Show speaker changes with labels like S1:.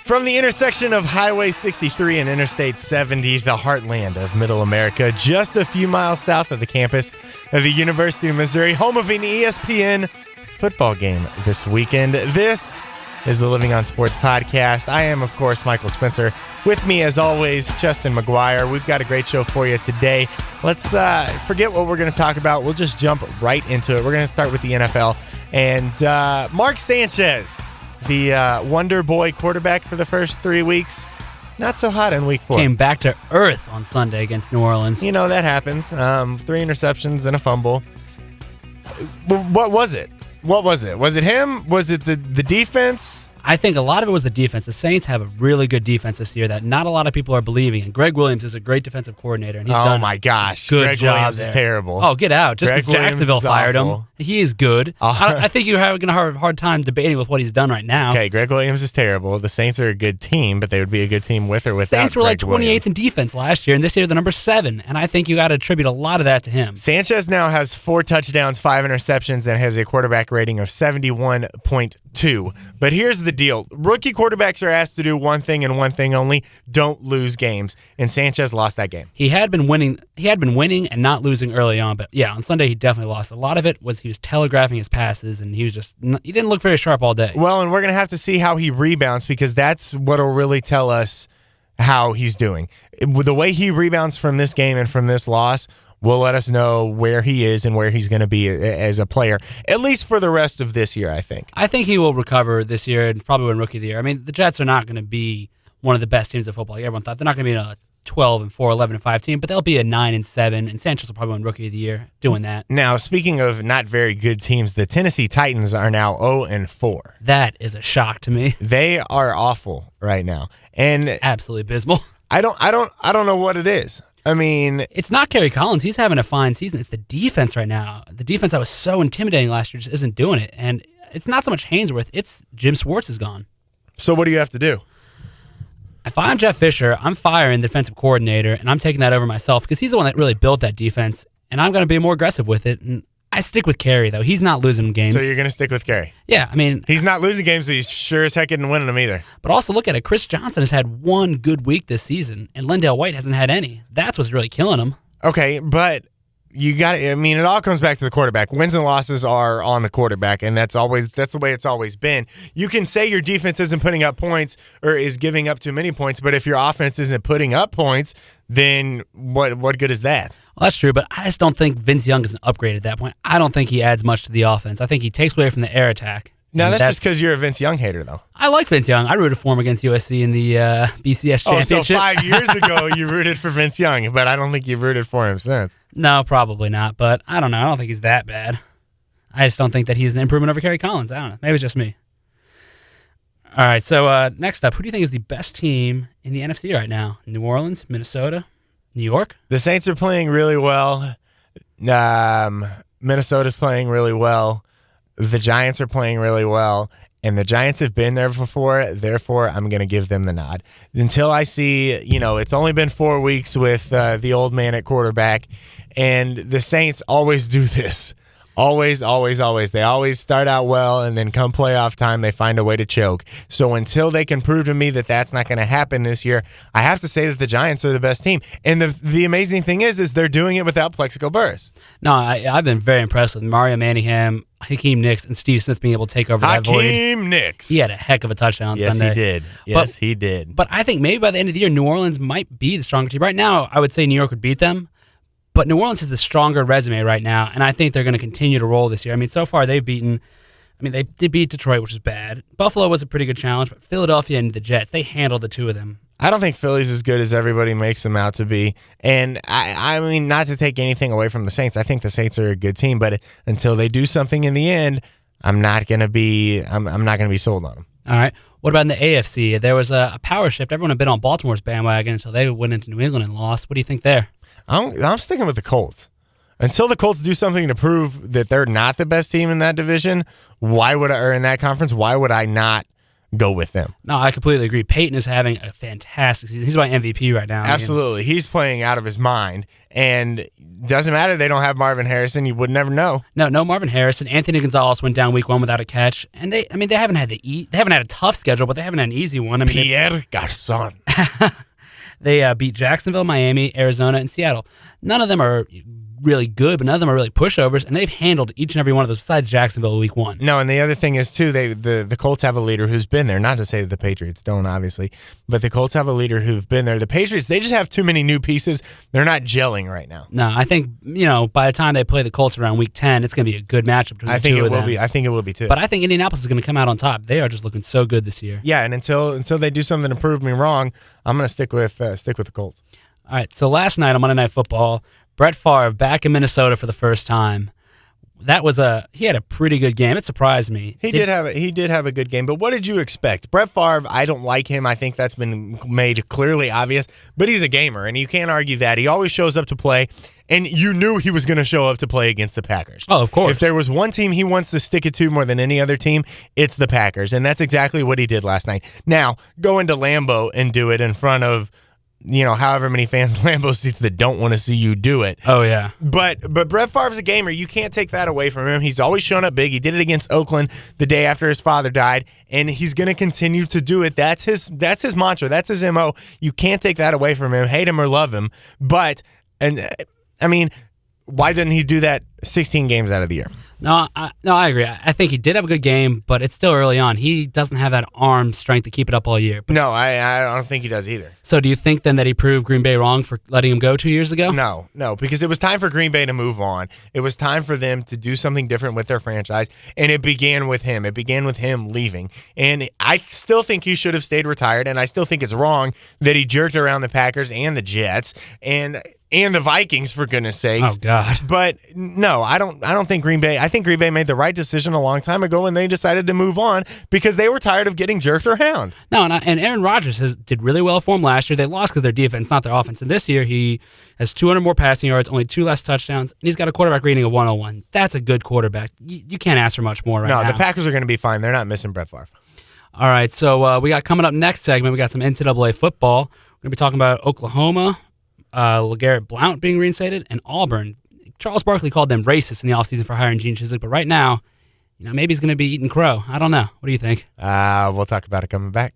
S1: From the intersection of Highway 63 and Interstate 70, the heartland of Middle America, just a few miles south of the campus of the University of Missouri, home of an ESPN football game this weekend. This is the Living on Sports podcast. I am, of course, Michael Spencer. With me, as always, Justin McGuire. We've got a great show for you today. Let's forget what we're going to talk about. We'll just jump right into it. We're going to start with the NFL. And Mark Sanchez, the Wonder Boy quarterback for the first 3 weeks, not so hot in week 4.
S2: Came back to earth on Sunday against New Orleans.
S1: You know, that happens. 3 interceptions and a fumble. What was it? What was it? Was it him? Was it the defense?
S2: I think a lot of it was the defense. The Saints have a really good defense this year that not a lot of people are believing. And Greg Williams is a great defensive coordinator. And he's done
S1: my gosh.
S2: good
S1: Greg
S2: job
S1: Williams
S2: there.
S1: is terrible.
S2: Oh, get out. Just
S1: Greg
S2: because Jacksonville
S1: Williams is
S2: fired
S1: awful.
S2: him. He is good. I think you're going to have a hard time debating with what he's done right now.
S1: Okay, Greg Williams is terrible. The Saints are a good team, but they would be a good team with or without
S2: Saints were
S1: Greg
S2: like 28th
S1: Williams.
S2: in defense last year, and this year they're number 7. And I think you got to attribute a lot of that to him.
S1: Sanchez now has 4 touchdowns, 5 interceptions, and has a quarterback rating of 71.2. But here's the deal. Rookie quarterbacks are asked to do one thing and one thing only: don't lose games. And Sanchez lost that game.
S2: He had been winning and not losing early on, but yeah, on Sunday he definitely lost. A lot of it was he was telegraphing his passes, and he didn't look very sharp all day.
S1: Well, and we're going to have to see how he rebounds, because that's what will really tell us how he's doing. The way he rebounds from this game and from this loss will let us know where he is and where he's going to be as a player, at least for the rest of this year, I think.
S2: I think he will recover this year and probably win Rookie of the Year. I mean, the Jets are not going to be one of the best teams of football. Like everyone thought. They're not going to be a 12-4, 11-5 team, but they'll be a 9-7, and Sanchez will probably win Rookie of the Year doing that.
S1: Now, speaking of not very good teams, the Tennessee Titans are now 0-4.
S2: That is a shock to me.
S1: They are awful right now, and
S2: Absolutely abysmal.
S1: I don't know what it is. I mean,
S2: It's not Kerry Collins. He's having a fine season. It's the defense right now. The defense that was so intimidating last year just isn't doing it, and it's not so much Hainsworth. It's Jim Schwartz is gone.
S1: so what do you have to do?
S2: If I'm Jeff Fisher, I'm firing the defensive coordinator, and I'm taking that over myself because he's the one that really built that defense, and I'm going to be more aggressive with it. And I stick with Kerry, though. He's not losing games.
S1: So you're going to stick with Kerry?
S2: Yeah, I mean,
S1: He's not losing games, so he's sure as heck isn't winning them either.
S2: but also look at it. Chris Johnson has had one good week this season, and Lendale White hasn't had any. That's what's really killing him.
S1: Okay, but you got to, I mean, it all comes back to the quarterback. Wins and losses are on the quarterback, and that's the way it's always been. You can say your defense isn't putting up points or is giving up too many points, but if your offense isn't putting up points, then what good is that?
S2: Well, that's true, but I just don't think Vince Young is an upgrade at that point. I don't think he adds much to the offense. I think he takes away from the air attack.
S1: Now,
S2: And
S1: that's just because you're a Vince Young hater, though.
S2: I like Vince Young. I rooted for him against USC in the BCS championship.
S1: Oh, so 5 years ago you rooted for Vince Young, but I don't think you've rooted for him since.
S2: No, probably not, but I don't know. I don't think he's that bad. I just don't think that he's an improvement over Kerry Collins. I don't know. Maybe it's just me. All right, so next up, who do you think is the best team in the NFC right now? New Orleans, Minnesota, New York?
S1: The Saints are playing really well. Minnesota's playing really well. The Giants are playing really well. And the Giants have been there before, therefore I'm going to give them the nod. Until I see, it's only been 4 weeks with the old man at quarterback, and the Saints always do this. Always, always, always. They always start out well, and then come playoff time, they find a way to choke. So until they can prove to me that that's not going to happen this year, I have to say that the Giants are the best team. And the amazing thing is they're doing it without Plexico Burress.
S2: No, I've been very impressed with Mario Manningham, Hakeem Nicks, and Steve Smith being able to take over that void.
S1: Hakeem Nicks.
S2: He had a heck of a touchdown on
S1: Yes,
S2: Sunday.
S1: he did. Yes, he did.
S2: But I think maybe by the end of the year, New Orleans might be the stronger team. Right now, I would say New York would beat them. But New Orleans has the stronger resume right now, and I think they're going to continue to roll this year. I mean, so far they did beat Detroit, which is bad. Buffalo was a pretty good challenge, but Philadelphia and the Jets, they handled the two of them.
S1: I don't think Philly's as good as everybody makes them out to be. And I mean, not to take anything away from the Saints. I think the Saints are a good team, but until they do something in the end, I'm not going to be sold on them.
S2: All right. What about in the AFC? There was a power shift. Everyone had been on Baltimore's bandwagon until they went into New England and lost. What do you think there?
S1: I'm sticking with the Colts. Until the Colts do something to prove that they're not the best team in that division, in that conference, why would I not go with them.
S2: No, I completely agree. Peyton is having a fantastic season. He's my MVP right now.
S1: Absolutely. He's playing out of his mind. And doesn't matter they don't have Marvin Harrison. You would never know.
S2: No Marvin Harrison. Anthony Gonzalez went down week 1 without a catch. And they haven't had they haven't had a tough schedule, but they haven't had an easy one.
S1: Pierre Garcon.
S2: They beat Jacksonville, Miami, Arizona, and Seattle. None of them are really good, but none of them are really pushovers, and they've handled each and every one of those besides Jacksonville week 1.
S1: No, and the other thing is, too, the Colts have a leader who's been there. Not to say that the Patriots don't, obviously, but the Colts have a leader who've been there. The Patriots, they just have too many new pieces. They're not gelling right now.
S2: No, I think, by the time they play the Colts around week 10, it's going to be a good matchup between the two of them.
S1: I think it will be, too.
S2: But I think Indianapolis is going to come out on top. They are just looking so good this year.
S1: Yeah, and until they do something to prove me wrong, I'm going to stick with the Colts.
S2: All right, so last night on Monday Night Football, Brett Favre back in Minnesota for the first time. He had a pretty good game. It surprised me.
S1: He did have a good game, but what did you expect? Brett Favre, I don't like him. I think that's been made clearly obvious, but he's a gamer, and you can't argue that. He always shows up to play, and you knew he was going to show up to play against the Packers.
S2: Oh, of course.
S1: If there was one team he wants to stick it to more than any other team, it's the Packers, and that's exactly what he did last night. Now, go into Lambeau and do it in front of however many fans Lambeau seats that don't want to see you do it.
S2: Oh, yeah.
S1: But Brett Favre's a gamer. You can't take that away from him. He's always shown up big. He did it against Oakland the day after his father died, and he's going to continue to do it. That's his mantra. That's his MO. You can't take that away from him, hate him or love him. But, why didn't he do that 16 games out of the year?
S2: No, I agree. I think he did have a good game, but it's still early on. He doesn't have that arm strength to keep it up all year.
S1: No, I don't think he does either.
S2: So do you think then that he proved Green Bay wrong for letting him go 2 years ago?
S1: No, because it was time for Green Bay to move on. It was time for them to do something different with their franchise, and it began with him. It began with him leaving. And I still think he should have stayed retired, and I still think it's wrong that he jerked around the Packers and the Jets and the Vikings, for goodness sakes.
S2: Oh, God.
S1: But no, I don't think Green Bay. I think Green Bay made the right decision a long time ago when they decided to move on because they were tired of getting jerked around.
S2: No, and Aaron Rodgers did really well for him last year. They lost because their defense, not their offense. And this year, he has 200 more passing yards, only 2 less touchdowns, and he's got a quarterback rating of 101. That's a good quarterback. You can't ask for much more right now.
S1: No, the Packers are going to be fine. They're not missing Brett Favre.
S2: All right, so we got coming up next segment, we got some NCAA football. We're going to be talking about Oklahoma, LeGarrette Blount being reinstated, and Auburn. Charles Barkley called them racist in the offseason for hiring Gene Chizik, but right now, maybe he's going to be eating crow. I don't know. What do you think?
S1: We'll talk about it coming back.